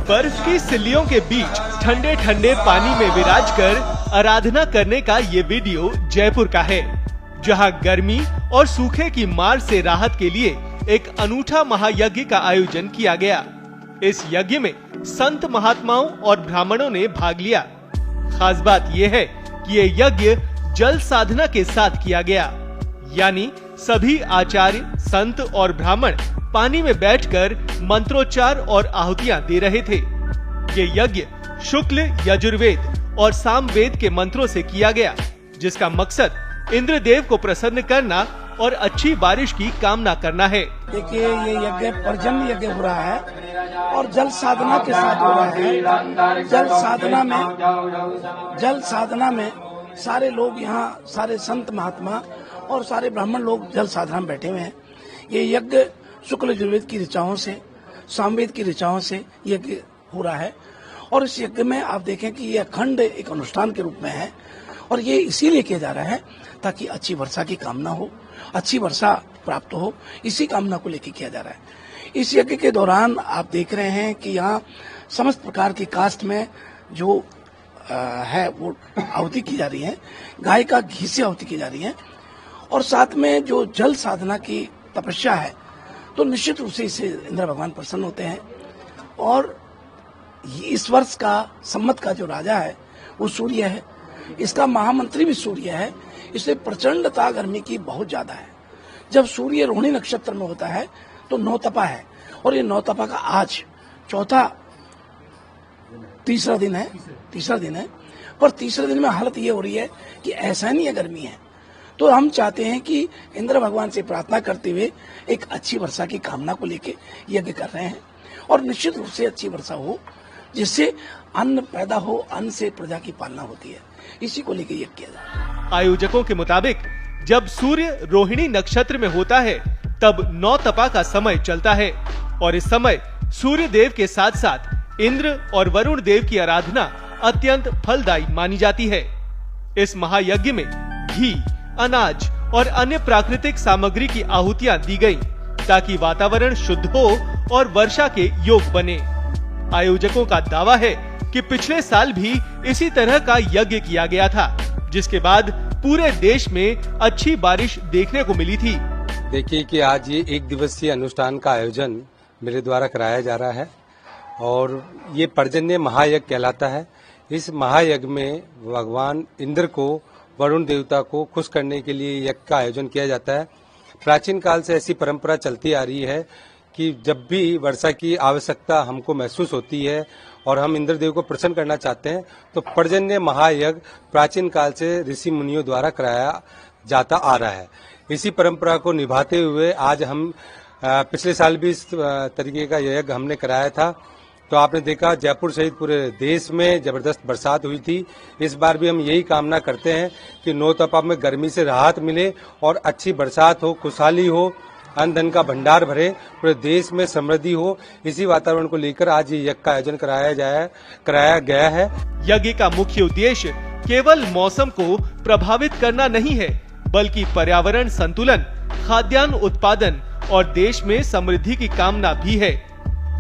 बर्फ की सिल्लियों के बीच ठंडे ठंडे पानी में विराज कर आराधना करने का ये वीडियो जयपुर का है, जहां गर्मी और सूखे की मार से राहत के लिए एक अनूठा महायज्ञ का आयोजन किया गया। इस यज्ञ में संत महात्माओं और ब्राह्मणों ने भाग लिया। खास बात यह है कि ये यज्ञ जल साधना के साथ किया गया, यानी सभी आचार्य, संत और ब्राह्मण पानी में बैठकर मंत्रोच्चार और आहुतियां दे रहे थे। ये यज्ञ शुक्ल, यजुर्वेद और सामवेद के मंत्रों से किया गया, जिसका मकसद इंद्रदेव को प्रसन्न करना और अच्छी बारिश की कामना करना है। देखिए, ये यज्ञ पर्जन्य यज्ञ हो रहा है और जल साधना के साथ हो रहा है। जल साधना में सारे लोग यहाँ, सारे संत महात्मा और सारे ब्राह्मण लोग जल साधना में बैठे हुए हैं। ये यज्ञ शुक्ल यजुर्वेद की ऋचाओं से, सामवेद की ऋचाओं से यज्ञ हो रहा है और इस यज्ञ में आप देखें कि ये अखंड एक अनुष्ठान के रूप में है और ये इसीलिए किया जा रहा है ताकि अच्छी वर्षा की कामना हो, अच्छी वर्षा प्राप्त हो, इसी कामना को लेकर किया जा रहा है। इस यज्ञ के दौरान आप देख रहे हैं कि यहाँ समस्त प्रकार की कास्ट में जो है वो आहुति की जा रही है, गाय का घी से आहुति की जा रही है और साथ में जो जल साधना की तपस्या है, तो निश्चित रूप से इससे इंद्र भगवान प्रसन्न होते हैं। और इस वर्ष का सम्मत का जो राजा है वो सूर्य है, इसका महामंत्री भी सूर्य है, इसलिए प्रचंडता गर्मी की बहुत ज्यादा है। जब सूर्य रोहिणी नक्षत्र में होता है तो नौतपा है और ये नौतपा का आज तीसरा दिन है। पर तीसरे दिन में हालत ये हो रही है कि ऐसा नहीं है, गर्मी है। तो हम चाहते हैं कि इंद्र भगवान से प्रार्थना करते हुए एक अच्छी वर्षा की कामना को लेके यज्ञ कर रहे हैं और निश्चित रूप से अच्छी वर्षा हो, जिससे अन्न पैदा हो, अन्न से प्रजा की पालना होती है, इसी को लेके यज्ञ किया जाता है। आयोजकों के मुताबिक जब सूर्य रोहिणी नक्षत्र में होता है तब नौतपा का समय चलता है और इस समय सूर्य देव के साथ साथ इंद्र और वरुण देव की आराधना अत्यंत फलदायी मानी जाती है। इस महायज्ञ में घी, अनाज और अन्य प्राकृतिक सामग्री की आहुतियां दी गईं, ताकि वातावरण शुद्ध हो और वर्षा के योग बने। आयोजकों का दावा है कि पिछले साल भी इसी तरह का यज्ञ किया गया था, जिसके बाद पूरे देश में अच्छी बारिश देखने को मिली थी। देखिए कि आज ये एक दिवसीय अनुष्ठान का आयोजन मेरे द्वारा कराया जा रहा है और ये पर्जन्य महायज्ञ कहलाता है। इस महायज्ञ में भगवान इंद्र को, वरुण देवता को खुश करने के लिए यज्ञ का आयोजन किया जाता है। प्राचीन काल से ऐसी परंपरा चलती आ रही है कि जब भी वर्षा की आवश्यकता हमको महसूस होती है और हम इंद्रदेव को प्रसन्न करना चाहते हैं तो पर्जन्य महायज्ञ प्राचीन काल से ऋषि मुनियों द्वारा कराया जाता आ रहा है। इसी परंपरा को निभाते हुए आज हम पिछले साल भी इस तरीके का यज्ञ हमने कराया था, तो आपने देखा जयपुर सहित पूरे देश में जबरदस्त बरसात हुई थी। इस बार भी हम यही कामना करते हैं कि नौतपा में गर्मी से राहत मिले और अच्छी बरसात हो, खुशहाली हो, अन्न धन का भंडार भरे, पूरे देश में समृद्धि हो। इसी वातावरण को लेकर आज ये यज्ञ का आयोजन कराया गया है। यज्ञ का मुख्य उद्देश्य केवल मौसम को प्रभावित करना नहीं है, बल्कि पर्यावरण संतुलन, खाद्यान्न उत्पादन और देश में समृद्धि की कामना भी है।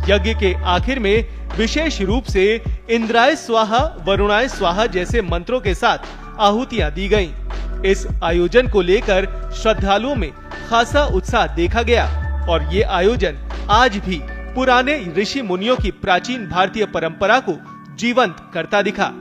यज्ञ के आखिर में विशेष रूप से इंद्राय स्वाहा, वरुणाय स्वाहा जैसे मंत्रों के साथ आहुतियां दी गईं। इस आयोजन को लेकर श्रद्धालुओं में खासा उत्साह देखा गया और ये आयोजन आज भी पुराने ऋषि मुनियों की प्राचीन भारतीय परंपरा को जीवंत करता दिखा।